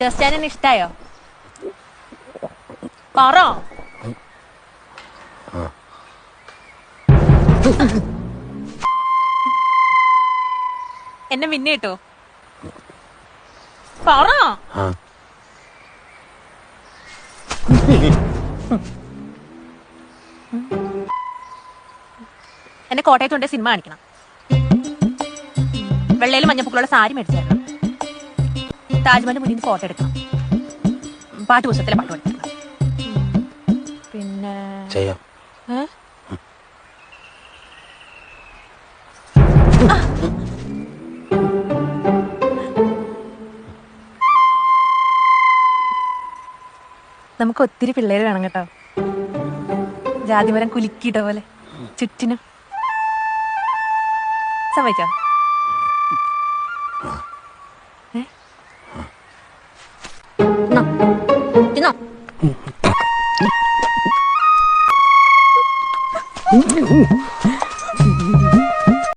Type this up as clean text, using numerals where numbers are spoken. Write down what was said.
ജോസ്റ്റാനെ ഇഷ്ടായോ? പറ. എന്നെ പിന്നെ കേട്ടോ. പറ. എന്നെ കോട്ടയത്തുണ്ട് സിനിമ കാണിക്കണം. വെള്ളയിലും മഞ്ഞപ്പൂക്കളുടെ സാരി മേടിച്ചായിരുന്നു. താജ്മഹലിന്റെ മുന്നിൽ നിന്ന് ഫോട്ടോ എടുക്കണം. പാട്ട് പുസ്തകത്തിലെ പാട്ട് പഠിക്കണം. പിന്നെ നമുക്ക് ഒത്തിരി പിള്ളേര് വേണം കേട്ടോ. ജാതിമരം കുലുക്കിയിട്ട പോലെ ചുറ്റിനും. സമ്മതിച്ചോ? തിന്നോ.